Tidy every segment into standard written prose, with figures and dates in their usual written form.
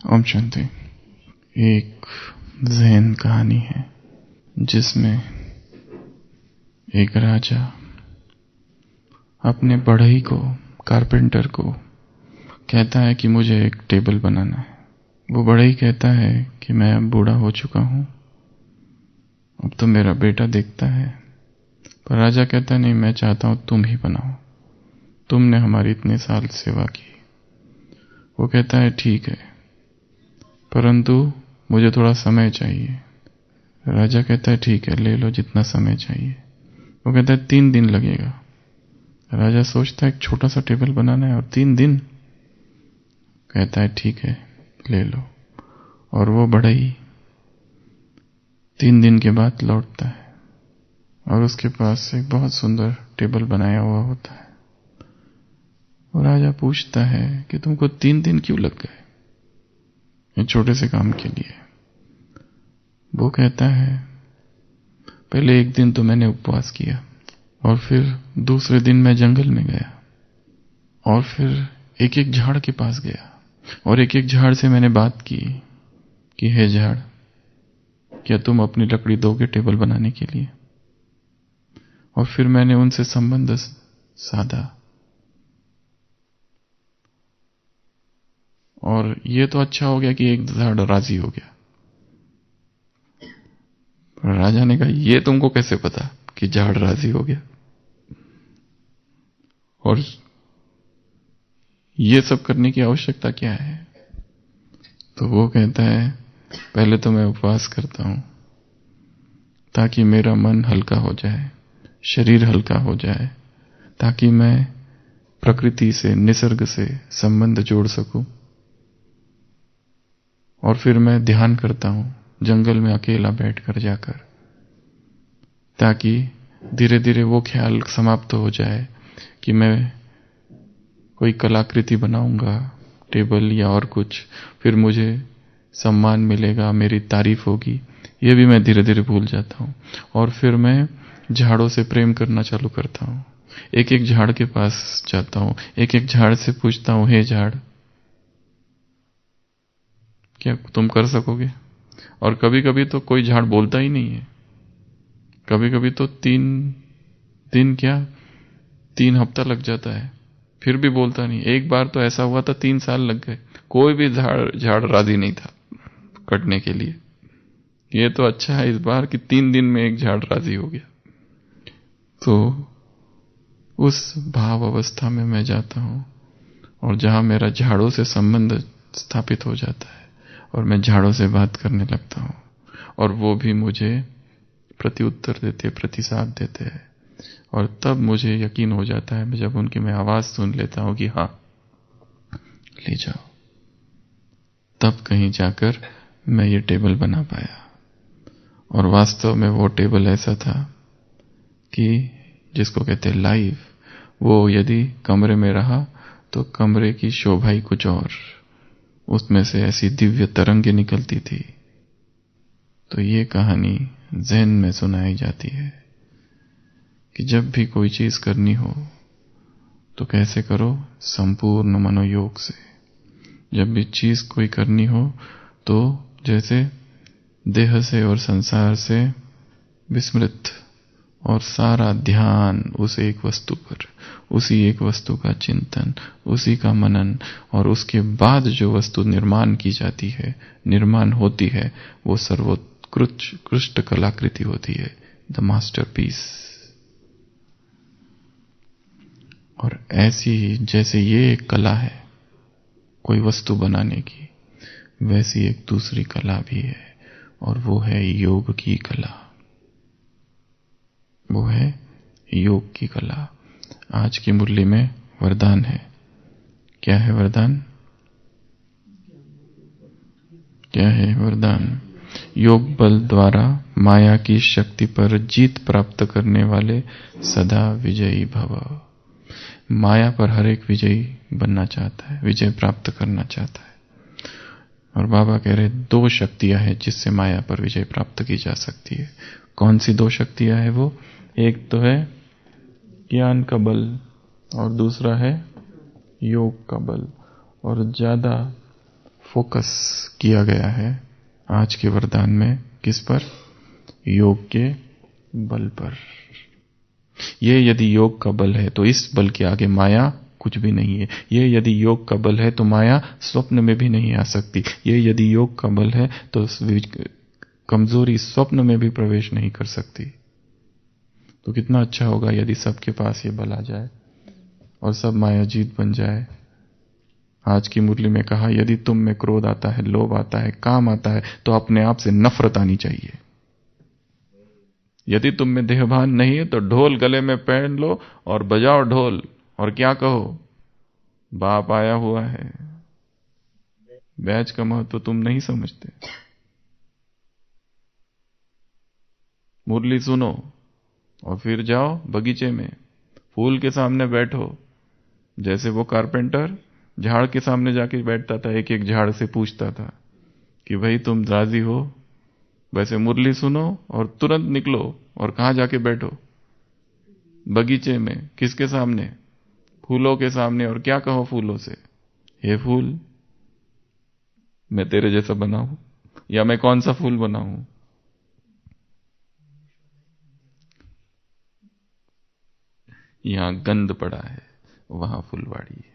ओम शांति। एक ज़हन कहानी है जिसमें एक राजा अपने बढ़ई को, कारपेंटर को कहता है कि मुझे एक टेबल बनाना है। वो बढ़ई कहता है कि मैं अब बूढ़ा हो चुका हूं, अब तो मेरा बेटा देखता है। पर राजा कहता है नहीं, मैं चाहता हूं तुम ही बनाओ, तुमने हमारी इतने साल सेवा की। वो कहता है ठीक है, परंतु मुझे थोड़ा समय चाहिए। राजा कहता है ठीक है, ले लो जितना समय चाहिए। वो कहता है 3 दिन लगेगा। राजा सोचता है एक छोटा सा टेबल बनाना है और 3 दिन। कहता है ठीक है, ले लो। और वो बढ़ई 3 दिन के बाद लौटता है और उसके पास एक बहुत सुंदर टेबल बनाया हुआ होता है। और राजा पूछता है कि तुमको 3 दिन क्यों लग गए एक छोटे से काम के लिए? वो कहता है पहले 1 दिन तो मैंने उपवास किया, और फिर दूसरे दिन मैं जंगल में गया, और फिर एक एक झाड़ के पास गया और एक एक झाड़ से मैंने बात की कि हे झाड़, क्या तुम अपनी लकड़ी दोगे टेबल बनाने के लिए? और फिर मैंने उनसे संबंध साधा। और ये तो अच्छा हो गया कि एक झाड़ राजी हो गया। राजा ने कहा ये तुमको कैसे पता कि झाड़ राजी हो गया? और ये सब करने की आवश्यकता क्या है? तो वो कहता है पहले तो मैं उपवास करता हूं ताकि मेरा मन हल्का हो जाए, शरीर हल्का हो जाए, ताकि मैं प्रकृति से, निसर्ग से संबंध जोड़ सकूं। और फिर मैं ध्यान करता हूं जंगल में अकेला बैठकर जाकर, ताकि धीरे धीरे वो ख्याल समाप्त हो जाए कि मैं कोई कलाकृति बनाऊंगा, टेबल या और कुछ, फिर मुझे सम्मान मिलेगा, मेरी तारीफ होगी। ये भी मैं धीरे धीरे भूल जाता हूं। और फिर मैं झाड़ों से प्रेम करना चालू करता हूं। एक एक झाड़ के पास जाता हूं, एक एक झाड़ से पूछता हूं हे झाड़, क्या तुम कर सकोगे? और कभी कभी तो कोई झाड़ बोलता ही नहीं है। कभी कभी तो 3 दिन क्या 3 हफ्ता लग जाता है, फिर भी बोलता नहीं। एक बार तो ऐसा हुआ था 3 साल लग गए, कोई भी झाड़ राजी नहीं था कटने के लिए। ये तो अच्छा है इस बार कि 3 दिन में एक झाड़ राजी हो गया। तो उस भाव अवस्था में मैं जाता हूं, और जहां मेरा झाड़ों से संबंध स्थापित हो जाता है और मैं झाड़ों से बात करने लगता हूं, और वो भी मुझे प्रत्युत्तर देते, प्रतिसाद देते हैं। और तब मुझे यकीन हो जाता है जब उनकी मैं आवाज सुन लेता हूं कि हाँ ले जाओ, तब कहीं जाकर मैं ये टेबल बना पाया। और वास्तव में वो टेबल ऐसा था कि जिसको कहते हैं लाइव, वो यदि कमरे में रहा तो कमरे की शोभा ही कुछ और, उसमें से ऐसी दिव्य तरंगें निकलती थी। तो ये कहानी ज़हन में सुनाई जाती है कि जब भी कोई चीज करनी हो तो कैसे करो, संपूर्ण मनोयोग से। जब भी चीज कोई करनी हो तो जैसे देह से और संसार से विस्मृत, और सारा ध्यान उस एक वस्तु पर, उसी एक वस्तु का चिंतन, उसी का मनन, और उसके बाद जो वस्तु निर्माण की जाती है, निर्माण होती है, वो सर्वोत्कृष्ट कलाकृति होती है, द मास्टरपीस। और ऐसी ही जैसे ये एक कला है कोई वस्तु बनाने की, वैसी एक दूसरी कला भी है, और वो है योग की कला। वो है योग की कला। आज की मुरली में वरदान है। क्या है वरदान? क्या है वरदान? योग बल द्वारा माया की शक्ति पर जीत प्राप्त करने वाले सदा विजयी भव। माया पर हर एक विजयी बनना चाहता है, विजय प्राप्त करना चाहता है। और बाबा कह रहे 2 शक्तियां हैं जिससे माया पर विजय प्राप्त की जा सकती है। कौन सी 2 शक्तियां हैं वो? एक तो है ज्ञान का बल और दूसरा है योग का बल। और ज्यादा फोकस किया गया है आज के वरदान में। किस पर? योग के बल पर। ये यदि योग का बल है तो इस बल के आगे माया कुछ भी नहीं है। ये यदि योग का बल है तो माया स्वप्न में भी नहीं आ सकती। ये यदि योग का बल है तो कमजोरी स्वप्न में भी प्रवेश नहीं कर सकती। तो कितना अच्छा होगा यदि सबके पास ये बल आ जाए और सब मायाजीत बन जाए। आज की मुरली में कहा, यदि तुम में क्रोध आता है, लोभ आता है, काम आता है, तो अपने आप से नफरत आनी चाहिए। यदि तुम में देहभान नहीं है तो ढोल गले में पहन लो और बजाओ ढोल, और क्या कहो? बाप आया हुआ है। बैच का महत्व तो तुम नहीं समझते। मुरली सुनो और फिर जाओ बगीचे में, फूल के सामने बैठो। जैसे वो कारपेंटर झाड़ के सामने जाके बैठता था, एक एक झाड़ से पूछता था कि भाई तुम राजी हो? वैसे मुरली सुनो और तुरंत निकलो और कहां जाके बैठो? बगीचे में। किसके सामने? फूलों के सामने। और क्या कहो फूलों से? हे फूल, मैं तेरे जैसा बना हूं, या मैं कौन सा फूल बना हूं? यहां गंध पड़ा है, वहां फुलवाड़ी है।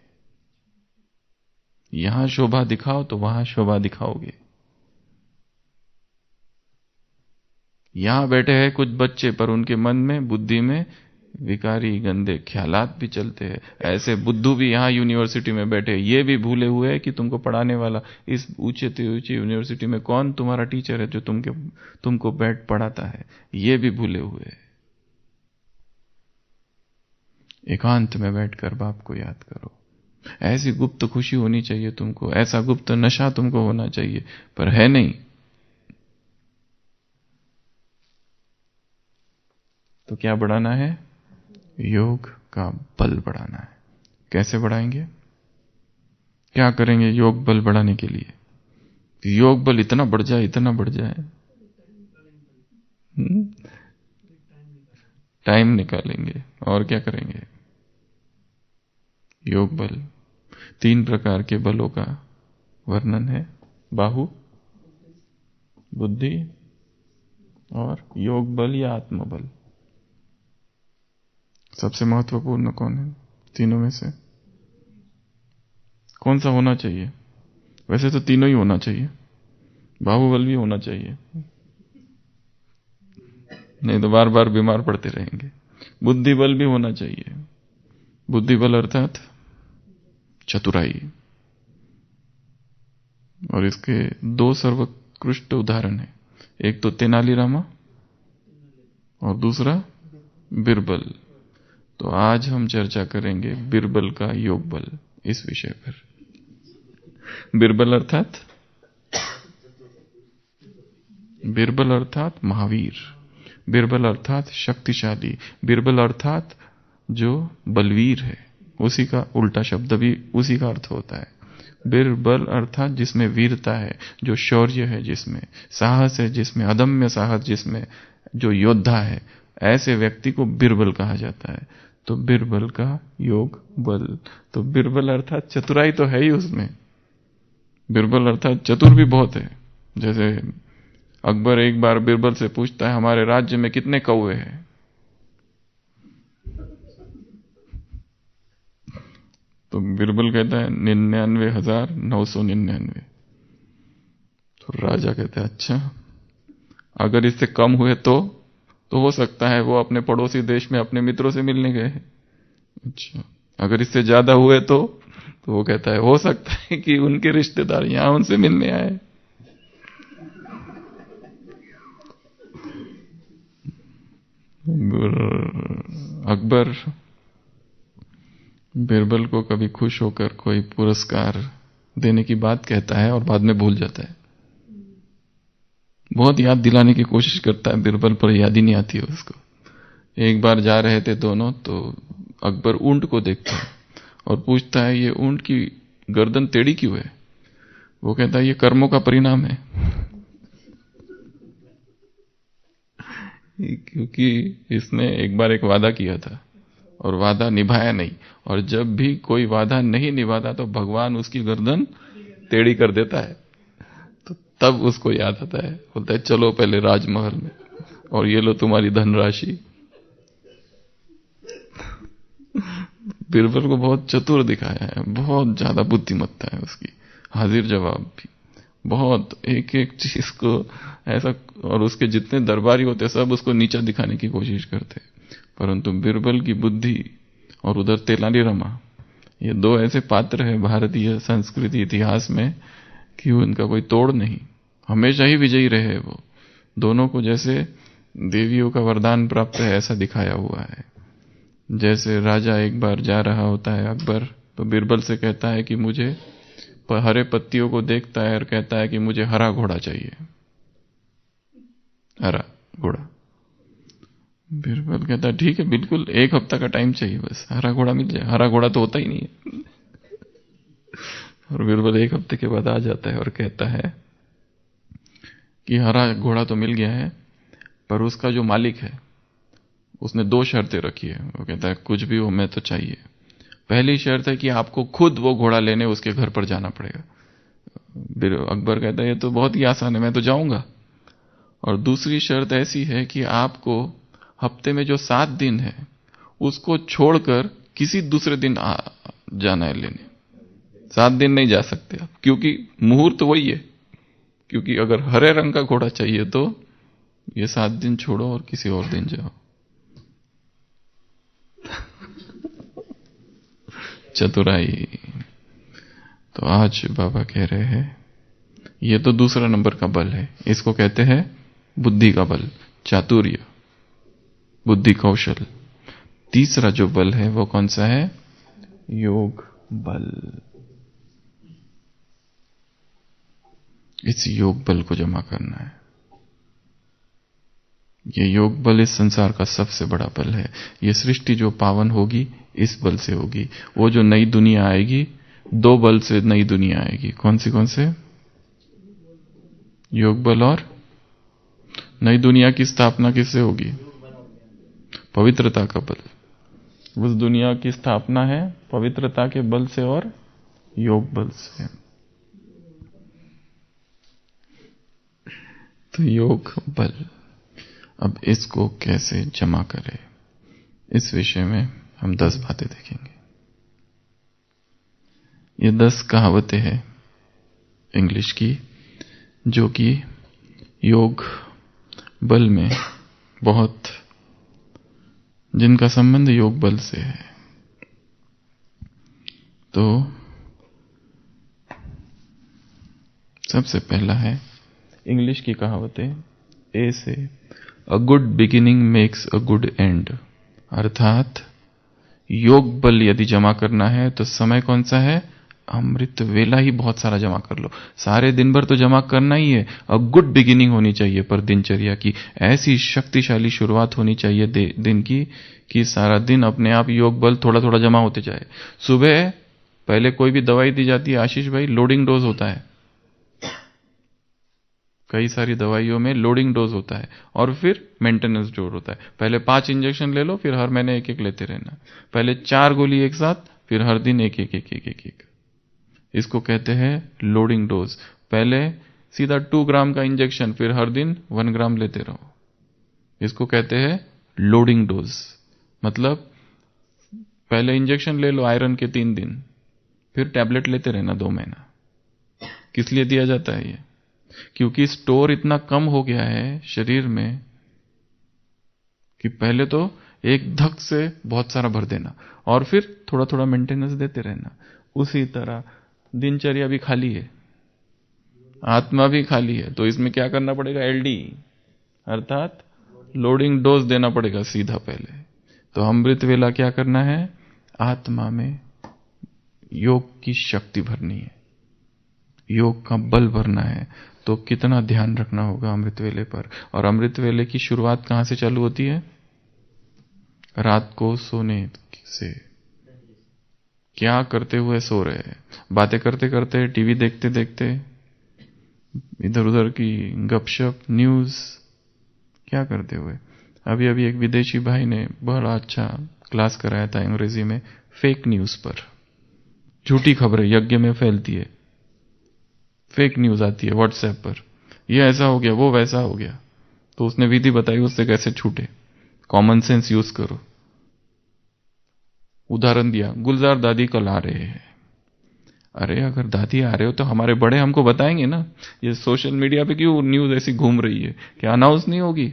यहां शोभा दिखाओ तो वहां शोभा दिखाओगे। यहां बैठे हैं कुछ बच्चे, पर उनके मन में, बुद्धि में विकारी गंदे ख्यालात भी चलते हैं। ऐसे बुद्धू भी यहां यूनिवर्सिटी में बैठे, ये भी भूले हुए हैं कि तुमको पढ़ाने वाला इस ऊंचे ऊंची यूनिवर्सिटी में कौन तुम्हारा टीचर है जो तुमको बैठ पढ़ाता है। ये भी भूले हुए हैं। एकांत में बैठकर बाप को याद करो। ऐसी गुप्त खुशी होनी चाहिए तुमको, ऐसा गुप्त नशा तुमको होना चाहिए, पर है नहीं। तो क्या बढ़ाना है? योग का बल बढ़ाना है। कैसे बढ़ाएंगे? क्या करेंगे योग बल बढ़ाने के लिए? योग बल इतना बढ़ जाए, इतना बढ़ जाए। टाइम निकालेंगे। और क्या करेंगे? योग बल, 3 प्रकार के बलों का वर्णन है। बाहु, बुद्धि और योग बल या आत्मबल। सबसे महत्वपूर्ण कौन है तीनों में से? कौन सा होना चाहिए? वैसे तो तीनों ही होना चाहिए। बाहुबल भी होना चाहिए, नहीं तो बार बार बीमार पड़ते रहेंगे। बुद्धि बल भी होना चाहिए। बुद्धि बल अर्थात चतुराई। और इसके 2 सर्वोत्कृष्ट उदाहरण हैं। एक तो तेनालीरामा और दूसरा बिरबल। तो आज हम चर्चा करेंगे बिरबल का योग बल, इस विषय पर। बिरबल अर्थात महावीर, बिरबल अर्थात शक्तिशाली, बिरबल अर्थात जो बलवीर है। उसी का उल्टा शब्द भी उसी का अर्थ होता है। बिरबल अर्थात जिसमें वीरता है, जो शौर्य है, जिसमें साहस है, जिसमें अदम्य साहस, जिसमें जो योद्धा है, ऐसे व्यक्ति को बिरबल कहा जाता है। तो बिरबल का योग बल। तो बिरबल अर्थात चतुराई तो है ही उसमें। बिरबल अर्थात चतुर भी बहुत है। जैसे अकबर एक बार बिरबल से पूछता है, हमारे राज्य में कितने कौवे हैं? तो बिरबल कहता है 99,999। तो राजा कहता है अच्छा, अगर इससे कम हुए तो हो सकता है वो अपने पड़ोसी देश में अपने मित्रों से मिलने गए। अच्छा, अगर इससे ज्यादा हुए तो वो कहता है हो सकता है कि उनके रिश्तेदार यहां उनसे मिलने आए। अकबर बिरबल को कभी खुश होकर कोई पुरस्कार देने की बात कहता है और बाद में भूल जाता है। बहुत याद दिलाने की कोशिश करता है बिरबल, पर याद ही नहीं आती है उसको। एक बार जा रहे थे दोनों, तो अकबर ऊंट को देखता है और पूछता है, ये ऊंट की गर्दन टेढ़ी क्यों है? वो कहता है ये कर्मों का परिणाम है। क्योंकि इसने एक बार एक वादा किया था और वादा निभाया नहीं, और जब भी कोई वादा नहीं निभाता तो भगवान उसकी गर्दन टेढ़ी कर देता है, तो तब उसको याद आता है, बोलता है चलो पहले राजमहल में और ये लो तुम्हारी धनराशि। बीरबल को बहुत चतुर दिखाया है, बहुत ज्यादा बुद्धिमत्ता है उसकी, हाजिर जवाब भी बहुत, एक एक चीज को ऐसा, और उसके जितने दरबारी होते सब उसको नीचा दिखाने की कोशिश करते, परंतु बीरबल की बुद्धि और उधर तेनालीरामा, ये दो ऐसे पात्र हैं भारतीय संस्कृति इतिहास में कि उनका कोई तोड़ नहीं, हमेशा ही विजयी रहे वो दोनों को, जैसे देवियों का वरदान प्राप्त है ऐसा दिखाया हुआ है। जैसे राजा एक बार जा रहा होता है अकबर, तो बीरबल से कहता है कि मुझे हरे पत्तियों को देखता है और कहता है कि मुझे हरा घोड़ा चाहिए, हरा घोड़ा। बीरबल कहता है ठीक है, बिल्कुल 1 हफ्ता का टाइम चाहिए, बस हरा घोड़ा मिल जाए। हरा घोड़ा तो होता ही नहीं है। और बीरबल 1 हफ्ते के बाद आ जाता है और कहता है कि हरा घोड़ा तो मिल गया है, पर उसका जो मालिक है उसने 2 शर्तें रखी है। वो कहता है कुछ भी हो मैं तो चाहिए। पहली शर्त है कि आपको खुद वो घोड़ा लेने उसके घर पर जाना पड़ेगा। अकबर कहता है ये तो बहुत ही आसान है, मैं तो जाऊंगा। और दूसरी शर्त ऐसी है कि आपको हफ्ते में जो 7 दिन है उसको छोड़कर किसी दूसरे दिन जाना है लेने। 7 दिन नहीं जा सकते आप, क्योंकि मुहूर्त वही है। क्योंकि अगर हरे रंग का घोड़ा चाहिए तो ये 7 दिन छोड़ो और किसी और दिन जाओ। चतुराई। तो आज बाबा कह रहे हैं ये तो दूसरा नंबर का बल है, इसको कहते हैं बुद्धि का बल, चातुर्य, बुद्धि कौशल। तीसरा जो बल है वो कौन सा है? योग बल। इस योग बल को जमा करना है। ये योग बल इस संसार का सबसे बड़ा बल है। ये सृष्टि जो पावन होगी इस बल से होगी। वो जो नई दुनिया आएगी 2 बल से नई दुनिया आएगी। कौन से? योग बल। और नई दुनिया की स्थापना किससे होगी? पवित्रता का बल। उस दुनिया की स्थापना है पवित्रता के बल से और योग बल से। तो योग बल, अब इसको कैसे जमा करें, इस विषय में हम 10 बातें देखेंगे। ये 10 कहावतें हैं इंग्लिश की, जो कि योग बल में बहुत, जिनका संबंध योग बल से है। तो सबसे पहला है इंग्लिश की कहावतें ए से, a good beginning makes a good end. अर्थात योग बल यदि जमा करना है तो समय कौन सा है? अमृत वेला ही बहुत सारा जमा कर लो। सारे दिन भर तो जमा करना ही है। अ गुड बिगिनिंग होनी चाहिए पर दिनचर्या की, ऐसी शक्तिशाली शुरुआत होनी चाहिए दिन की कि सारा दिन अपने आप योग बल थोड़ा थोड़ा जमा होते जाए। सुबह पहले कोई भी दवाई दी जाती है आशीष भाई, लोडिंग डोज होता है। कई सारी दवाइयों में लोडिंग डोज होता है और फिर मेंटेनेंस डोज होता है। पहले 5 इंजेक्शन ले लो, फिर हर महीने 1-1 लेते रहना। पहले 4 गोली एक साथ, फिर हर दिन 1-1 इसको कहते हैं लोडिंग डोज। पहले सीधा 2 ग्राम का इंजेक्शन, फिर हर दिन 1 ग्राम लेते रहो। इसको कहते हैं लोडिंग डोज। मतलब पहले इंजेक्शन ले लो आयरन के 3 दिन, फिर टैबलेट लेते रहना 2 महीना। किस लिए दिया जाता है ये? क्योंकि स्टोर इतना कम हो गया है शरीर में कि पहले तो एक धक से बहुत सारा भर देना और फिर थोड़ा थोड़ा मेंटेनेंस देते रहना। उसी तरह दिनचर्या भी खाली है, आत्मा भी खाली है, तो इसमें क्या करना पड़ेगा? एलडी, अर्थात लोडिंग डोज देना पड़ेगा सीधा पहले। तो अमृत वेला क्या करना है? आत्मा में योग की शक्ति भरनी है, योग का बल भरना है। तो कितना ध्यान रखना होगा अमृत वेले पर। और अमृत वेले की शुरुआत कहां से चालू होती है? रात को सोने से। क्या करते हुए सो रहे हैं? बातें करते करते, टीवी देखते देखते, इधर उधर की गपशप, न्यूज, क्या करते हुए? अभी अभी एक विदेशी भाई ने बड़ा अच्छा क्लास कराया था अंग्रेजी में, फेक न्यूज पर। झूठी खबरें यज्ञ में फैलती है, फेक न्यूज आती है व्हाट्सएप पर, ये ऐसा हो गया, वो वैसा हो गया। तो उसने विधि बताई उससे कैसे छूटे। कॉमन सेंस यूज करो। उदाहरण दिया, गुलजार दादी कल आ रहे हैं। अरे अगर दादी आ रहे हो तो हमारे बड़े हमको बताएंगे ना। ये सोशल मीडिया पे क्यों न्यूज ऐसी घूम रही है, क्या अनाउंस नहीं होगी?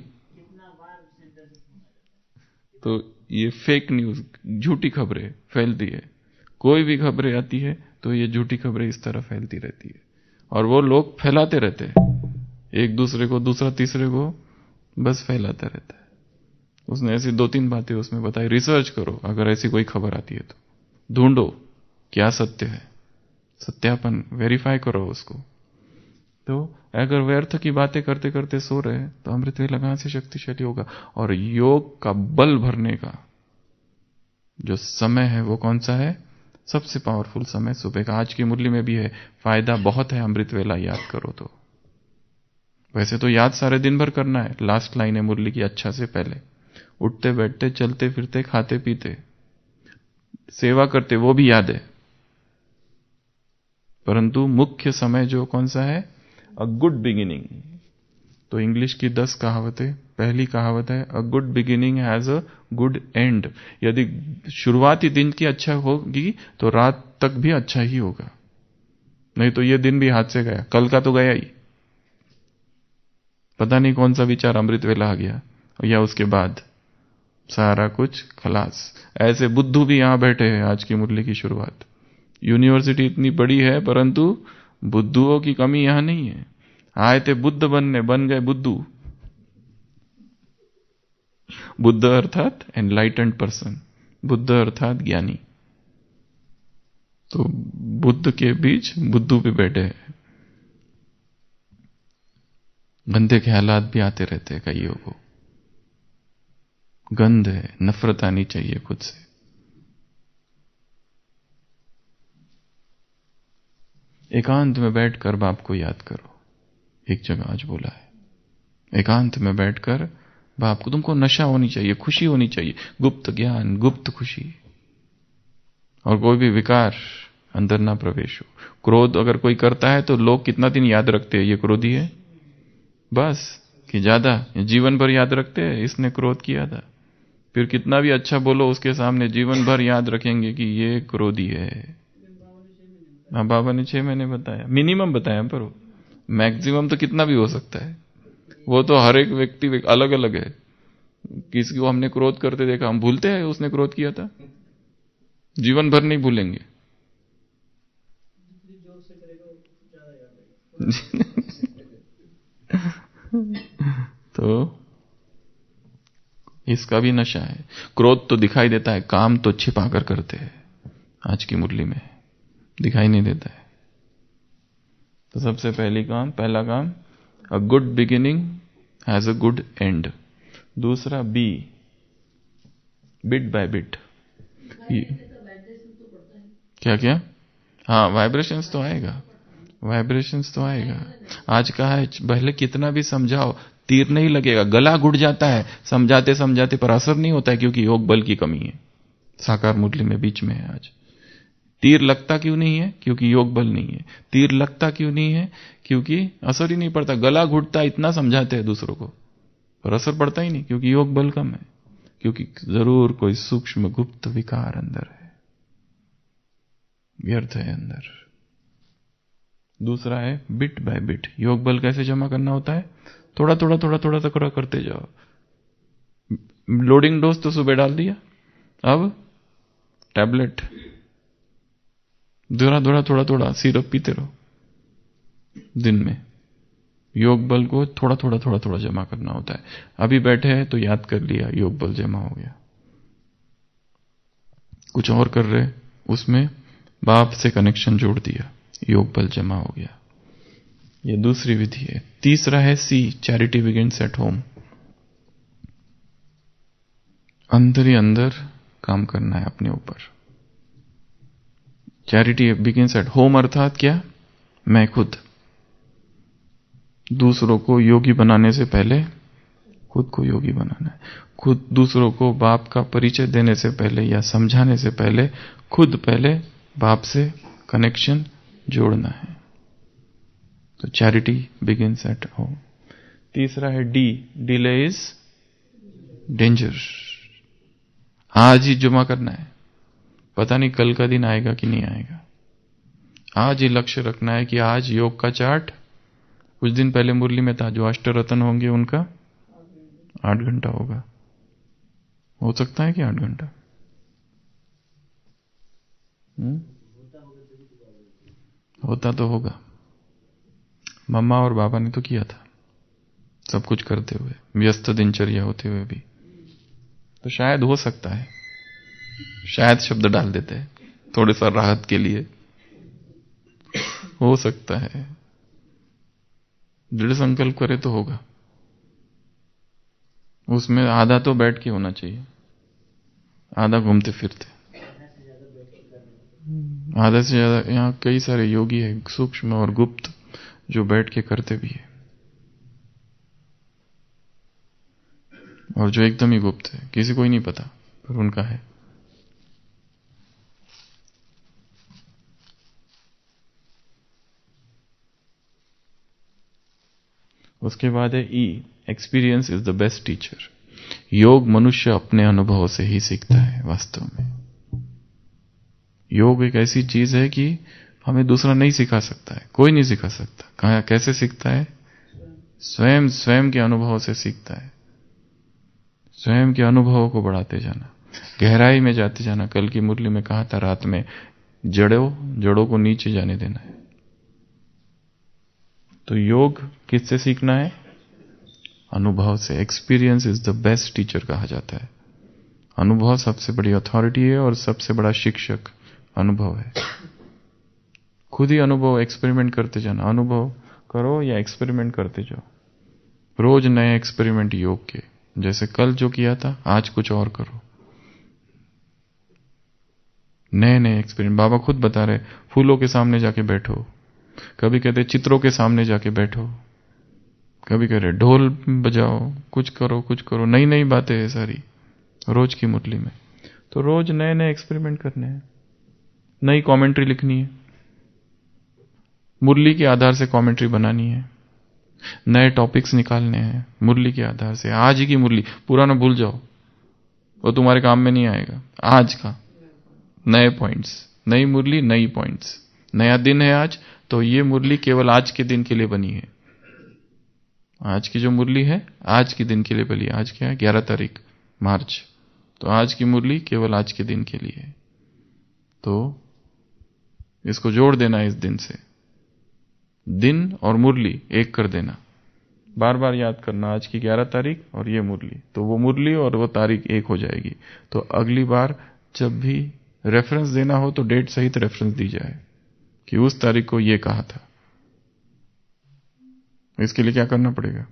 तो ये फेक न्यूज, झूठी खबरें फैलती है। कोई भी खबरें आती है तो ये झूठी खबरें इस तरह फैलती रहती है, और वो लोग फैलाते रहते हैं, एक दूसरे को, दूसरा तीसरे को बस फैलाता रहता है। उसने ऐसी 2-3 बातें उसमें बताई। रिसर्च करो, अगर ऐसी कोई खबर आती है तो ढूंढो क्या सत्य है, सत्यापन, वेरीफाई करो उसको। तो अगर व्यर्थ की बातें करते करते सो रहे तो अमृत वेला कहां से शक्तिशाली होगा। और योग का बल भरने का जो समय है वो कौन सा है? सबसे पावरफुल समय सुबह का। आज की मुरली में भी है, फायदा बहुत है अमृत वेला याद करो तो। वैसे तो याद सारे दिन भर करना है, लास्ट लाइन है मुरली की, अच्छा से पहले उठते बैठते चलते फिरते खाते पीते सेवा करते, वो भी याद है। परंतु मुख्य समय जो कौन सा है? A good beginning. तो इंग्लिश की 10 कहावतें, पहली कहावत है a good beginning has a good and. यदि शुरुआत ही दिन की अच्छा होगी तो रात तक भी अच्छा ही होगा, नहीं तो ये दिन भी हाथ से गया, कल का तो गया ही। पता नहीं कौन सा विचार अमृत वेला आ गया, या उसके बाद सारा कुछ खलास। ऐसे बुद्धू भी यहां बैठे हैं आज की मुरली की शुरुआत। यूनिवर्सिटी इतनी बड़ी है परंतु बुद्धुओं की कमी यहां नहीं है। आए थे बुद्ध बनने, बन गए बुद्धू। बुद्ध अर्थात एनलाइटेंड पर्सन, बुद्ध अर्थात ज्ञानी। तो बुद्ध के बीच बुद्धू भी बैठे हैं। गंदे ख्यालात भी आते रहते हैं कईयों को, गंध है, नफरत आनी चाहिए खुद से। एकांत में बैठकर बाप को याद करो। एक जगह आज बोला है, एकांत में बैठकर बाप को, तुमको नशा होनी चाहिए, खुशी होनी चाहिए, गुप्त ज्ञान, गुप्त खुशी, और कोई भी विकार अंदर ना प्रवेश हो। क्रोध अगर कोई करता है तो लोग कितना दिन याद रखते हैं ये क्रोधी है, बस, कि ज्यादा जीवन भर याद रखते हैं इसने क्रोध किया था। फिर कितना भी अच्छा बोलो उसके सामने, जीवन भर याद रखेंगे कि ये क्रोधी है। हाँ, बाबा ने 6 महीने बताया, मिनिमम बताया, पर मैक्सिमम तो कितना भी हो सकता है। वो तो हर एक व्यक्ति अलग अलग है। किसी को हमने क्रोध करते देखा, हम भूलते हैं उसने क्रोध किया था, जीवन भर नहीं भूलेंगे। तो इसका भी नशा है। क्रोध तो दिखाई देता है, काम तो छिपा कर करते हैं, आज की मुरली में दिखाई नहीं देता है। तो सबसे पहला काम a good beginning has a good and. दूसरा बी, बिट बाय बिट। क्या क्या? हाँ, वाइब्रेशंस तो आएगा, वाइब्रेशंस तो आएगा। आज कहा है पहले कितना भी समझाओ तीर नहीं लगेगा, गला घुट जाता है समझाते समझाते, पर असर नहीं होता है क्योंकि योग बल की कमी है। साकार मुरली में बीच में है आज। तीर लगता क्यों नहीं है? क्योंकि योग बल नहीं है। तीर लगता क्यों नहीं है? क्योंकि असर ही नहीं पड़ता। गला घुटता इतना समझाते हैं दूसरों को, पर असर पड़ता ही नहीं क्योंकि योग बल कम है, क्योंकि जरूर कोई सूक्ष्म गुप्त विकार अंदर है, व्यर्थ है अंदर। दूसरा है बिट बाय बिट। योग बल कैसे जमा करना होता है? थोड़ा थोड़ा थोड़ा थोड़ा थोड़ा करते जाओ। लोडिंग डोज तो सुबह डाल दिया, अब टैबलेट, थोड़ा थोड़ा थोड़ा थोड़ा सिरप पीते रहो दिन में। योग बल को थोड़ा थोड़ा थोड़ा थोड़ा जमा करना होता है। अभी बैठे हैं तो याद कर लिया, योग बल जमा हो गया। कुछ और कर रहे, उसमें बाप से कनेक्शन जोड़ दिया, योग बल जमा हो गया। यह दूसरी विधि है। तीसरा है सी, चैरिटी बिगिंस एट होम। अंदर ही अंदर काम करना है अपने ऊपर। चैरिटी बिगिंस एट होम अर्थात क्या? मैं खुद। दूसरों को योगी बनाने से पहले खुद को योगी बनाना है। खुद दूसरों को बाप का परिचय देने से पहले या समझाने से पहले खुद पहले बाप से कनेक्शन जोड़ना है। तो चैरिटी बिगिंस एट होम। तीसरा है डी, डिले इज डेंजर। आज ही जमा करना है, पता नहीं कल का दिन आएगा कि नहीं आएगा। आज ही लक्ष्य रखना है कि आज योग का चार्ट, कुछ दिन पहले मुरली में था, जो अष्टरत्न होंगे उनका 8 घंटा होगा। हो सकता है कि 8 घंटा? होता तो होगा। मम्मा और बाबा ने तो किया था, सब कुछ करते हुए, व्यस्त दिनचर्या होते हुए भी। तो शायद हो सकता है, शायद शब्द डाल देते हैं थोड़े सा राहत के लिए। हो सकता है, दृढ़ संकल्प करे तो होगा। उसमें आधा तो बैठ के होना चाहिए, आधा घूमते फिरते। आधा से ज्यादा यहाँ कई सारे योगी हैं, सूक्ष्म और गुप्त, जो बैठ के करते भी है, और जो एकदम ही गुप्त है, किसी को ही नहीं पता, पर उनका है। उसके बाद है E, experience is the best teacher. योग मनुष्य अपने अनुभव से ही सीखता है। वास्तव में योग एक ऐसी चीज है कि हमें दूसरा नहीं सिखा सकता है, कोई नहीं सिखा सकता। कहा कैसे सीखता है? स्वयं के अनुभव से सीखता है। स्वयं के अनुभवों को बढ़ाते जाना, गहराई में जाते जाना। कल की मुरली में कहा था रात में, जड़ों को नीचे जाने देना है। तो योग किससे सीखना है? अनुभव से। Experience is the best teacher कहा जाता है। अनुभव सबसे बड़ी अथॉरिटी है और सबसे बड़ा शिक्षक अनुभव है। खुद ही अनुभव, एक्सपेरिमेंट करते जाना। अनुभव करो या एक्सपेरिमेंट करते जाओ, रोज नए एक्सपेरिमेंट योग के। जैसे कल जो किया था, आज कुछ और करो, नए नए एक्सपेरिमेंट। बाबा खुद बता रहे, फूलों के सामने जाके बैठो, कभी कहते चित्रों के सामने जाके बैठो, कभी कह रहे ढोल बजाओ, कुछ करो, नई नई बातें है सारी रोज की मुरली में। तो रोज नए नए एक्सपेरिमेंट करने हैं, नई कमेंट्री लिखनी है, मुरली के आधार से कमेंट्री बनानी है, नए टॉपिक्स निकालने हैं मुरली के आधार से। आज ही की मुरली, पुराना भूल जाओ, वो तुम्हारे काम में नहीं आएगा। आज का नए पॉइंट्स, नई मुरली, नई पॉइंट्स। नया दिन है आज, तो ये मुरली केवल आज के दिन के लिए बनी है। आज की जो मुरली है, आज के दिन के लिए बनी। आज क्या है? 11 तारीख मार्च। तो आज की मुरली केवल आज के दिन के लिए है। तो इसको जोड़ देना इस दिन से, दिन और मुरली एक कर देना। बार बार याद करना, आज की 11 तारीख और ये मुरली, तो वो मुरली और वो तारीख एक हो जाएगी। तो अगली बार जब भी रेफरेंस देना हो तो डेट सहित रेफरेंस दी जाए कि उस तारीख को ये कहा था। इसके लिए क्या करना पड़ेगा?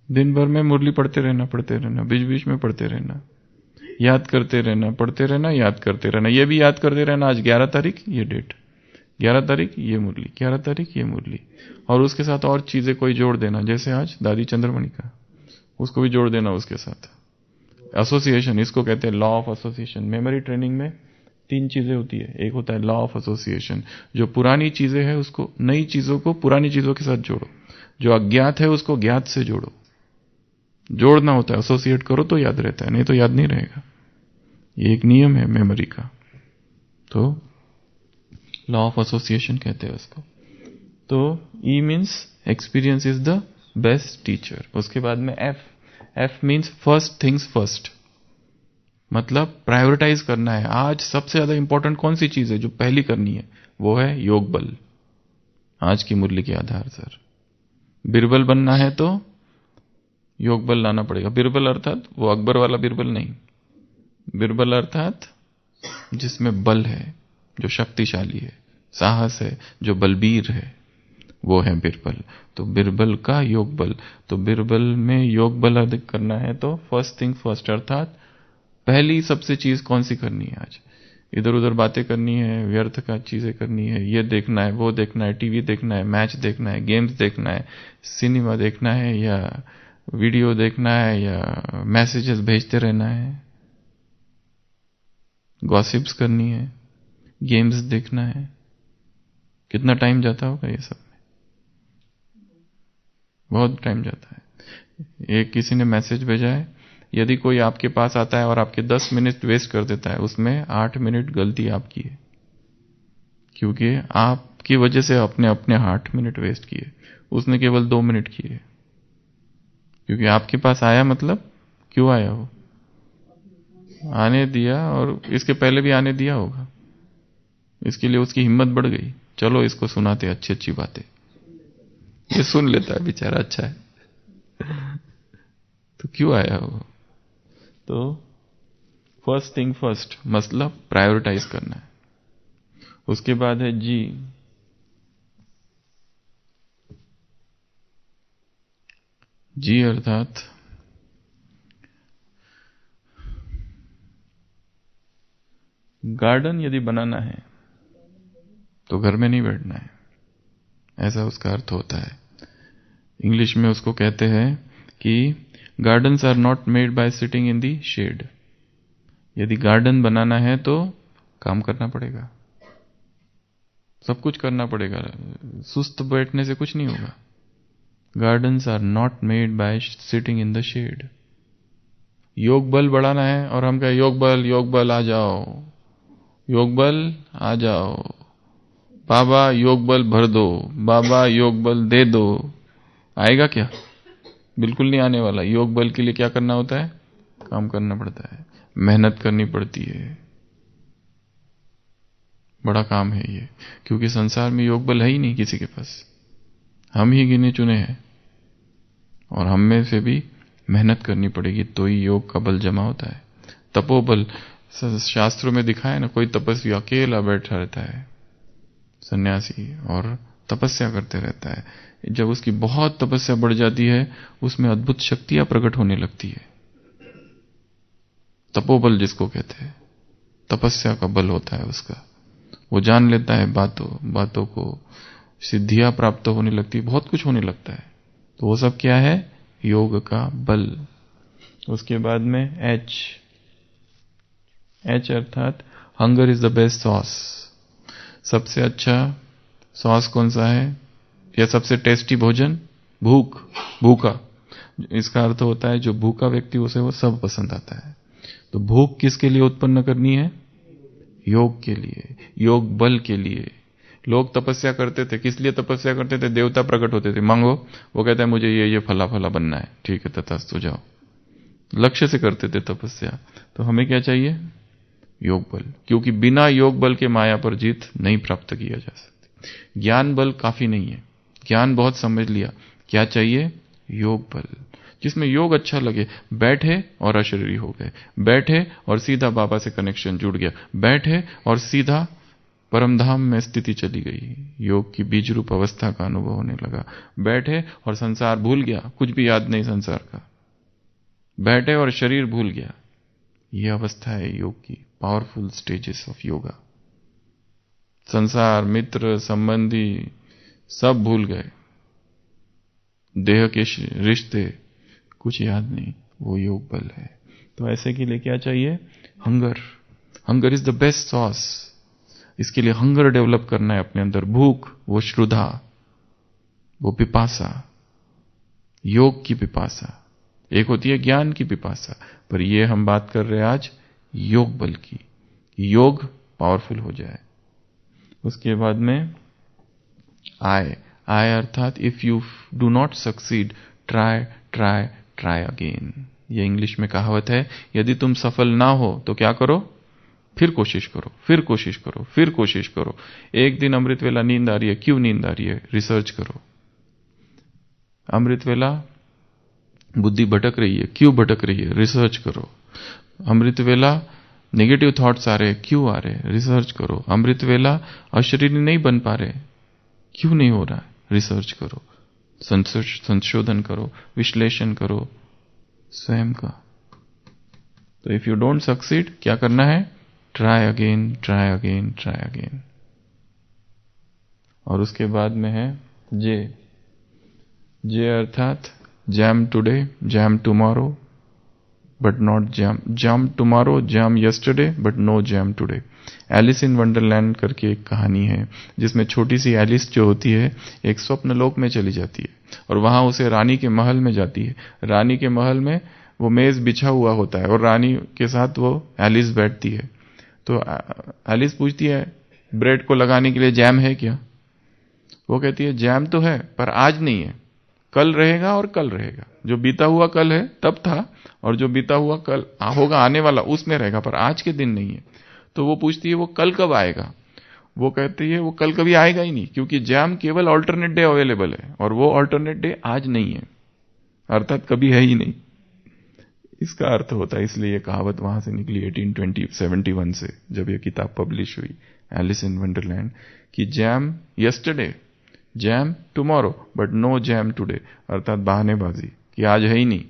दिन भर में मुरली पढ़ते रहना, बीच बीच में पढ़ते रहना, याद करते रहना, पढ़ते रहना, याद करते रहना। ये भी याद करते रहना, आज 11 तारीख ये डेट, 11 तारीख ये मुरली, 11 तारीख ये मुरली। और उसके साथ और चीजें कोई जोड़ देना, जैसे आज दादी चंद्रमणि का, उसको भी जोड़ देना उसके साथ। एसोसिएशन, इसको कहते हैं law of association. Memory training में 3 चीजें होती है। एक होता है लॉ ऑफ एसोसिएशन, जो पुरानी चीजें हैं उसको, नई चीजों को पुरानी चीजों के साथ जोड़ो, जो अज्ञात है उसको ज्ञात से जोड़ो। जोड़ना होता है, एसोसिएट करो तो याद रहता है, नहीं तो याद नहीं रहेगा। ये एक नियम है मेमोरी का। तो लॉ ऑफ एसोसिएशन कहते हैं उसको। तो E means experience is the best teacher. उसके बाद में F means first things first, मतलब प्रायोरिटाइज करना है। आज सबसे ज्यादा इंपॉर्टेंट कौन सी चीज है जो पहली करनी है? वो है योग बल। आज की मुरली के आधार पर बिरबल बनना है तो योग बल लाना पड़ेगा। बिरबल अर्थात वो अकबर वाला बिरबल नहीं, बिरबल अर्थात जिसमें बल है, जो शक्तिशाली है, साहस है, जो बलबीर है, वो है बिरबल। तो बिरबल का योग बल। तो बिरबल में योग बल अधिक करना है तो फर्स्ट थिंग फर्स्ट, अर्थात पहली सबसे चीज कौन सी करनी है? आज इधर उधर बातें करनी है, व्यर्थ का चीजें करनी है, ये देखना है, वो देखना है, टीवी देखना है, मैच देखना है, गेम्स देखना है, सिनेमा देखना है, या वीडियो देखना है, या मैसेजेस भेजते रहना है, गॉसिप्स करनी है, गेम्स देखना है, कितना टाइम जाता होगा ये सब में? बहुत टाइम जाता है। एक किसी ने मैसेज भेजा है, यदि कोई आपके पास आता है और आपके 10 मिनट वेस्ट कर देता है, उसमें 8 मिनट गलती आपकी है, क्योंकि आपकी वजह से अपने अपने 8 मिनट वेस्ट किए, उसने केवल 2 मिनट किए। क्योंकि आपके पास आया, मतलब क्यों आया? वो आने दिया, और इसके पहले भी आने दिया होगा, इसके लिए उसकी हिम्मत बढ़ गई, चलो इसको सुनाते अच्छी अच्छी बातें। ये सुन लेता है बेचारा, अच्छा है। तो क्यों आया वो? तो फर्स्ट थिंग फर्स्ट, मतलब प्रायोरिटाइज करना है। उसके बाद है जी। जी अर्थात गार्डन यदि बनाना है तो घर में नहीं बैठना है, ऐसा उसका अर्थ होता है। इंग्लिश में उसको कहते हैं कि gardens are not made by sitting in the shade. यदि गार्डन बनाना है तो काम करना पड़ेगा, सब कुछ करना पड़ेगा, सुस्त बैठने से कुछ नहीं होगा। Gardens are not made by sitting in the shade. योग बल बढ़ाना है और हम कहें योग बल आ जाओ, योग बल आ जाओ, बाबा योग बल भर दो, बाबा योग बल दे दो, आएगा क्या? बिल्कुल नहीं आने वाला। योग बल के लिए क्या करना होता है? काम करना पड़ता है, मेहनत करनी पड़ती है, बड़ा काम है ये। क्योंकि संसार में योग बल है ही नहीं किसी के पास, हम ही गिने चुने हैं, और हम में से भी मेहनत करनी पड़ेगी तो ही योग का बल जमा होता है। तपोबल, शास्त्रों में दिखाया ना, कोई तपस्वी अकेला बैठा रहता है, सन्यासी, और तपस्या करते रहता है। जब उसकी बहुत तपस्या बढ़ जाती है, उसमें अद्भुत शक्तियां प्रकट होने लगती है। तपोबल जिसको कहते हैं, तपस्या का बल होता है उसका। वो जान लेता है बातों को, सिद्धियां प्राप्त होने लगती है, बहुत कुछ होने लगता है। तो वो सब क्या है? योग का बल। उसके बाद में एच अर्थात hunger is the best sauce. सबसे अच्छा सॉस कौन सा है, या सबसे टेस्टी भोजन? भूखा। इसका अर्थ होता है जो भूखा व्यक्ति, उसे वो सब पसंद आता है। तो भूख किसके लिए उत्पन्न करनी है? योग के लिए, योग बल के लिए। लोग तपस्या करते थे, किस लिए तपस्या करते थे? देवता प्रकट होते थे, मांगो, वो कहता है मुझे ये फला फला बनना है, ठीक है तथास्तु जाओ। लक्ष्य से करते थे तपस्या। तो हमें क्या चाहिए? योग बल। क्योंकि बिना योग बल के माया पर जीत नहीं प्राप्त किया जा सकती। ज्ञान बल काफी नहीं है, ज्ञान बहुत समझ लिया, क्या चाहिए? योग बल, जिसमें योग अच्छा लगे। बैठे और अशरीरी हो गए, बैठे और सीधा बाबा से कनेक्शन जुड़ गया, बैठे और सीधा परमधाम में स्थिति चली गई, योग की बीज रूप अवस्था का अनुभव होने लगा। बैठे और संसार भूल गया, कुछ भी याद नहीं संसार का, बैठे और शरीर भूल गया। यह अवस्था है योग की, पावरफुल स्टेजेस ऑफ योगा। संसार, मित्र, संबंधी सब भूल गए, देह के रिश्ते कुछ याद नहीं, वो योग बल है। तो ऐसे के लिए क्या चाहिए? Hunger is the best sauce. इसके लिए हंगर डेवलप करना है अपने अंदर, भूख, वो श्रद्धा, वो पिपासा, योग की पिपासा। एक होती है ज्ञान की पिपासा, पर ये हम बात कर रहे हैं आज योग बल की, योग पावरफुल हो जाए। उसके बाद में आई अर्थात if you do not succeed, try again. ये इंग्लिश में कहावत है, यदि तुम सफल ना हो तो क्या करो? फिर कोशिश करो, फिर कोशिश करो, फिर कोशिश करो। एक दिन अमृत वेला नींद आ रही है, क्यों नींद आ रही है? रिसर्च करो। अमृत वेला बुद्धि भटक रही है, क्यों भटक रही है? रिसर्च करो। अमृत वेला नेगेटिव थॉट्स आ रहे हैं, क्यों आ रहे हैं? रिसर्च करो। अमृत वेला अशरीरी नहीं बन पा रहे, क्यों नहीं हो रहा है? रिसर्च करो, संशोधन करो, विश्लेषण करो स्वयं का। तो इफ यू डोंट सक्सीड, क्या करना है? Try again, try again, try again. और उसके बाद में है जे अर्थात jam today, jam tomorrow, but not jam. Jam tomorrow, jam yesterday, but no jam today. Alice in Wonderland करके एक कहानी है जिसमें छोटी सी एलिस जो होती है एक स्वप्न लोक में चली जाती है और वहां उसे रानी के महल में जाती है। रानी के महल में वो मेज बिछा हुआ होता है और रानी के साथ वो एलिस बैठती है। तो एलिस पूछती है ब्रेड को लगाने के लिए जैम है क्या? वो कहती है जैम तो है पर आज नहीं है, कल रहेगा और कल रहेगा। जो बीता हुआ कल है तब था और जो बीता हुआ कल होगा आने वाला उसमें रहेगा, पर आज के दिन नहीं है। तो वो पूछती है वो कल कब आएगा? वो कहती है वो कल कभी आएगा ही नहीं, क्योंकि जैम केवल ऑल्टरनेट डे अवेलेबल है और वो ऑल्टरनेट डे आज नहीं है, अर्थात कभी है ही नहीं। इसका अर्थ होता है, इसलिए ये कहावत वहां से निकली 1871 से, जब ये किताब पब्लिश हुई एलिस इन वंडरलैंड, कि jam yesterday, jam tomorrow, but no jam today, अर्थात बहानेबाजी कि आज है ही नहीं,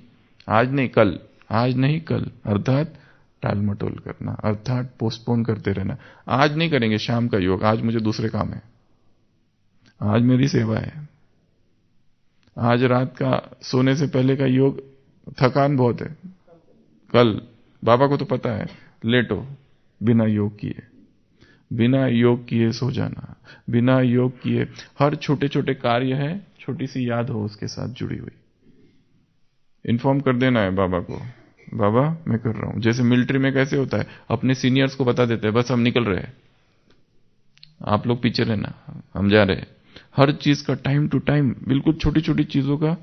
आज नहीं कल, आज नहीं कल, अर्थात टाल मटोल करना, अर्थात पोस्टपोन करते रहना। आज नहीं करेंगे शाम का योग, आज मुझे दूसरे काम है, आज मेरी सेवा है, आज रात का सोने से पहले का योग थकान बहुत है, कल बाबा को तो पता है लेटो, बिना योग किए, बिना योग किए सो जाना, बिना योग किए हर छोटे छोटे कार्य है, छोटी सी याद हो उसके साथ जुड़ी हुई, इन्फॉर्म कर देना है बाबा को, बाबा मैं कर रहा हूं। जैसे मिलिट्री में कैसे होता है, अपने सीनियर्स को बता देते हैं बस हम निकल रहे हैं, आप लोग पीछे रहना, हम जा रहे हैं। हर चीज का टाइम टू टाइम, बिल्कुल छोटी छोटी चीजों का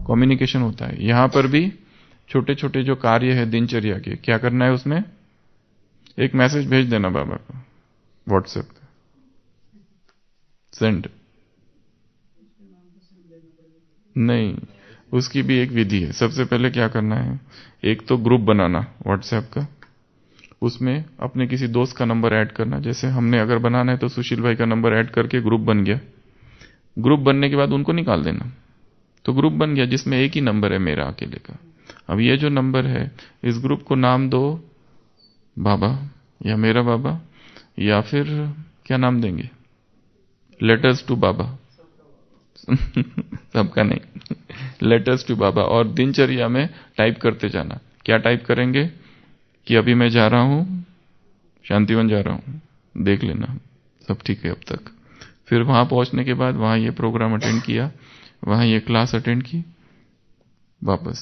कम्युनिकेशन होता है। यहां पर भी छोटे छोटे जो कार्य है दिनचर्या के, क्या करना है उसमें, एक मैसेज भेज देना बाबा को व्हाट्सएप पे, सेंड नहीं, उसकी भी एक विधि है। सबसे पहले क्या करना है, एक तो ग्रुप बनाना व्हाट्सएप का, उसमें अपने किसी दोस्त का नंबर ऐड करना। जैसे हमने अगर बनाना है तो सुशील भाई का नंबर ऐड करके ग्रुप बन गया। ग्रुप बनने के बाद उनको निकाल देना, तो ग्रुप बन गया जिसमें एक ही नंबर है मेरा अकेले का। अब ये जो नंबर है, इस ग्रुप को नाम दो बाबा या मेरा बाबा, या फिर क्या नाम देंगे, लेटर्स टू बाबा सबका नहीं, लेटर्स टू बाबा। और दिनचर्या में टाइप करते जाना। क्या टाइप करेंगे कि अभी मैं जा रहा हूं शांतिवन, जा रहा हूं, देख लेना सब ठीक है अब तक। फिर वहां पहुंचने के बाद वहां ये प्रोग्राम अटेंड किया, वहां ये क्लास अटेंड की, वापस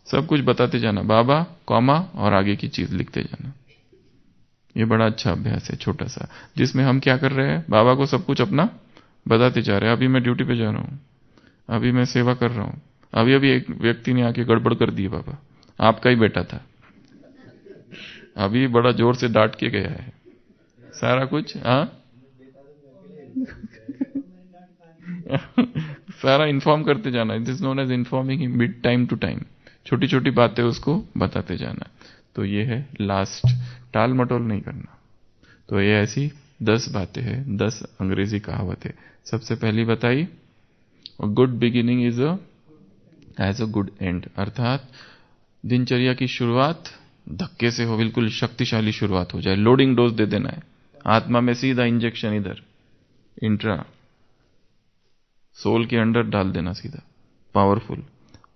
सब कुछ बताते जाना, बाबा कॉमा और आगे की चीज लिखते जाना। ये बड़ा अच्छा अभ्यास है छोटा सा, जिसमें हम क्या कर रहे हैं, बाबा को सब कुछ अपना बताते जा रहे हैं। अभी मैं ड्यूटी पे जा रहा हूं, अभी मैं सेवा कर रहा हूं, अभी अभी एक व्यक्ति ने आके गड़बड़ कर दी, बाबा आपका ही बेटा था, अभी बड़ा जोर से डांट के गया है, सारा कुछ सारा इन्फॉर्म करते जाना। It is known as informing him bit time to time, छोटी छोटी बातें उसको बताते जाना। तो ये है लास्ट, टाल मटोल नहीं करना। तो ये ऐसी 10 बातें हैं, 10 अंग्रेजी कहावतें। सबसे पहली बताई, good beginning is as a good end, अर्थात दिनचर्या की शुरुआत धक्के से हो, बिल्कुल शक्तिशाली शुरुआत हो जाए, लोडिंग डोज दे देना है, आत्मा में सीधा इंजेक्शन, इधर इंट्रा सोल के अंदर डाल देना सीधा, पावरफुल।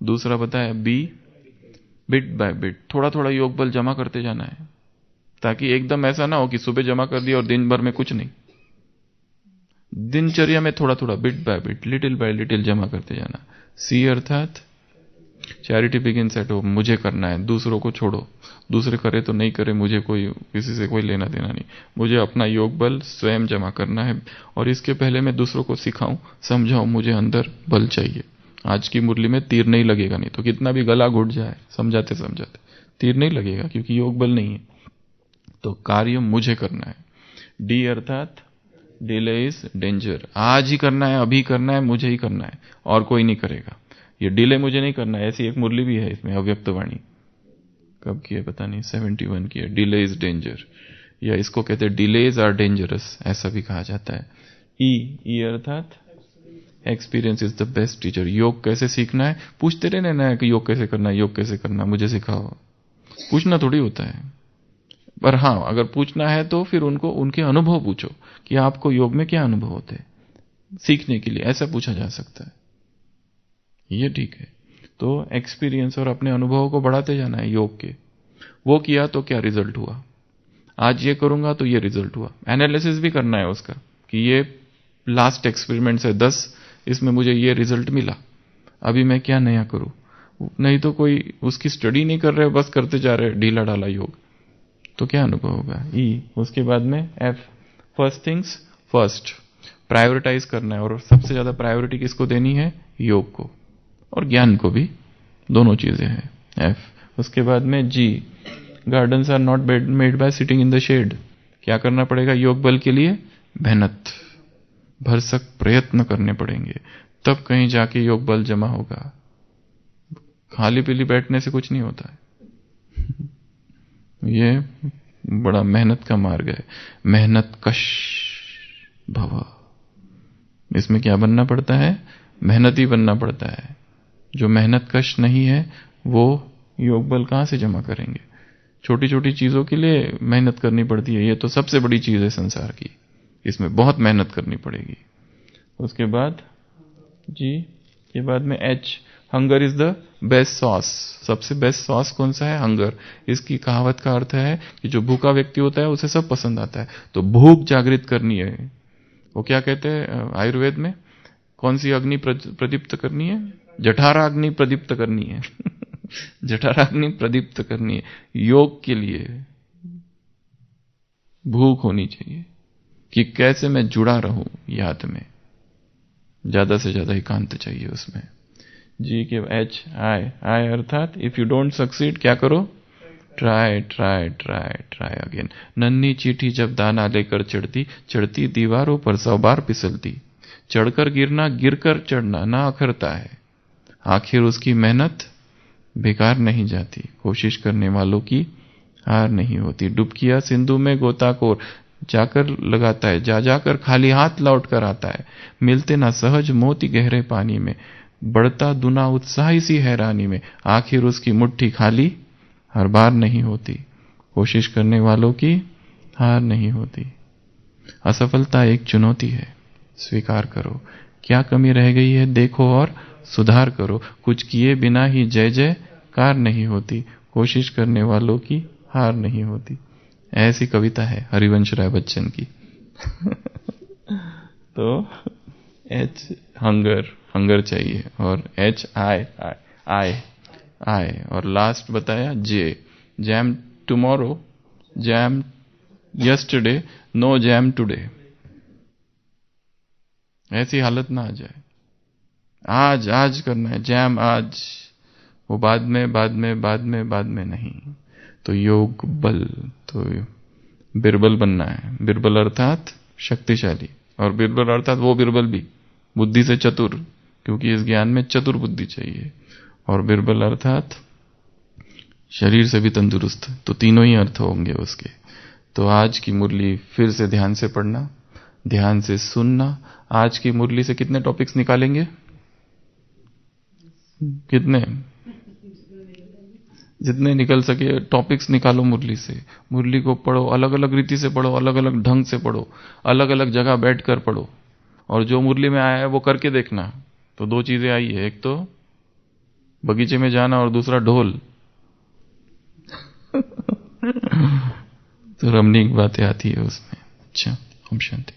दूसरा बताया बी बिट बाय बिट, थोड़ा थोड़ा योग बल जमा करते जाना है, ताकि एकदम ऐसा ना हो कि सुबह जमा कर दिया और दिन भर में कुछ नहीं। दिनचर्या में थोड़ा थोड़ा, bit by bit, little bye little जमा करते जाना। सी अर्थात चैरिटी बिगिन्स एट होम, मुझे करना है, दूसरों को छोड़ो, दूसरे करे तो नहीं करे, मुझे कोई किसी से कोई लेना देना नहीं, मुझे अपना योग बल स्वयं जमा करना है। और इसके पहले मैं दूसरों को सिखाऊं, समझाऊं, मुझे अंदर बल चाहिए। आज की मुरली में तीर नहीं लगेगा, नहीं तो कितना भी गला घुट जाए समझाते समझाते तीर नहीं लगेगा, क्योंकि योग बल नहीं है। तो कार्य मुझे करना है। डी अर्थात डिले इज डेंजर, आज ही करना है, अभी करना है, मुझे ही करना है और कोई नहीं करेगा। ये डिले मुझे नहीं करना है, ऐसी एक मुरली भी है इसमें, अव्यक्त वाणी, कब की है पता नहीं, 71 की है, डिले इज डेंजर, या इसको कहते हैं डिलेज आर डेंजरस, ऐसा भी कहा जाता है। ई अर्थात experience is the best teacher, योग कैसे सीखना है, पूछते रहना है कि योग कैसे करना है, योग कैसे करना है, मुझे सिखाओ। पूछना थोड़ी होता है, पर हाँ अगर पूछना है तो फिर उनको उनके अनुभव पूछो कि आपको योग में क्या अनुभव होते हैं, सीखने के लिए ऐसा पूछा जा सकता है, ये ठीक है। तो एक्सपीरियंस और अपने अनुभवों को बढ़ाते जाना है योग के। वो किया तो क्या रिजल्ट हुआ, आज ये करूंगा तो ये रिजल्ट हुआ। एनालिसिस भी करना है उसका कि ये लास्ट एक्सपेरिमेंट है 10, इसमें मुझे ये रिजल्ट मिला, अभी मैं क्या नया करूं। नहीं तो कोई उसकी स्टडी नहीं कर रहे, बस करते जा रहे ढीला ढाला योग, तो क्या अनुभव होगा। ई, उसके बाद में F, first things first, prioritise करना है, और सबसे ज्यादा प्रायोरिटी किसको देनी है, योग को, और ज्ञान को भी, दोनों चीजें हैं एफ। उसके बाद में G, gardens are not made by sitting in the shade, क्या करना पड़ेगा योग बल के लिए, मेहनत, भरसक प्रयत्न करने पड़ेंगे, तब कहीं जाके योग बल जमा होगा। खाली पीली बैठने से कुछ नहीं होता है। ये बड़ा मेहनत का मार्ग है, मेहनत कश भव, इसमें क्या बनना पड़ता है, मेहनती बनना पड़ता है। जो मेहनत कश नहीं है वो योग बल कहां से जमा करेंगे। छोटी छोटी चीजों के लिए मेहनत करनी पड़ती है, ये तो सबसे बड़ी चीज है संसार की, इसमें बहुत मेहनत करनी पड़ेगी। उसके बाद जी के बाद में H, hunger is the best sauce, सबसे बेस्ट सॉस कौन सा है, हंगर। इसकी कहावत का अर्थ है कि जो भूखा व्यक्ति होता है उसे सब पसंद आता है, तो भूख जागृत करनी है। वो क्या कहते हैं आयुर्वेद में, कौन सी अग्नि प्रदीप्त करनी है, जठराग्नि प्रदीप्त करनी है जठराग्नि प्रदीप्त करनी है। योग के लिए भूख होनी चाहिए कि कैसे मैं जुड़ा रहूं याद में, ज्यादा से ज्यादा एकांत चाहिए उसमें। जी के एच, आई, आई अर्थात इफ यू डोंट सक्सीड क्या करो, try try try try again. नन्ही चींटी जब दाना लेकर चढ़ती, चढ़ती दीवारों पर 100 बार फिसलती, चढ़कर गिरना गिरकर चढ़ना ना अखरता है, आखिर उसकी मेहनत बेकार नहीं जाती, कोशिश करने वालों की हार नहीं होती। डुबकिया सिंधु में गोताखोर जाकर लगाता है, जा जाकर खाली हाथ लौट कर आता है, मिलते ना सहज मोती गहरे पानी में, बढ़ता दुना उत्साह इसी हैरानी में, आखिर उसकी मुट्ठी खाली हर बार नहीं होती, कोशिश करने वालों की हार नहीं होती। असफलता एक चुनौती है, स्वीकार करो, क्या कमी रह गई है देखो और सुधार करो, कुछ किए बिना ही जय जयकार नहीं होती, कोशिश करने वालों की हार नहीं होती। ऐसी कविता है हरिवंश राय बच्चन की तो एच हंगर, हंगर चाहिए, और एच आई, आई आई, और लास्ट बताया J, jam tomorrow, jam yesterday, no jam today. ऐसी हालत ना आ जाए, आज आज करना है जैम आज, वो बाद में बाद में बाद में बाद में नहीं। तो योग बल, तो बिरबल बनना है, बिरबल अर्थात शक्तिशाली, और बिरबल अर्थात वो बिरबल भी बुद्धि से चतुर, क्योंकि इस ज्ञान में चतुर बुद्धि चाहिए, और बिरबल अर्थात शरीर से भी तंदुरुस्त, तो तीनों ही अर्थ होंगे उसके। तो आज की मुरली फिर से ध्यान से पढ़ना, ध्यान से सुनना। आज की मुरली से कितने टॉपिक्स निकालेंगे, कितने, जितने निकल सके टॉपिक्स निकालो मुरली से। मुरली को पढ़ो, अलग अलग रीति से पढ़ो, अलग अलग ढंग से पढ़ो, अलग अलग जगह बैठकर पढ़ो, और जो मुरली में आया है वो करके देखना। तो 2 चीजें आई है, एक तो बगीचे में जाना और दूसरा ढोल तो रमणीक बातें आती है उसमें। अच्छा, ओम शांति।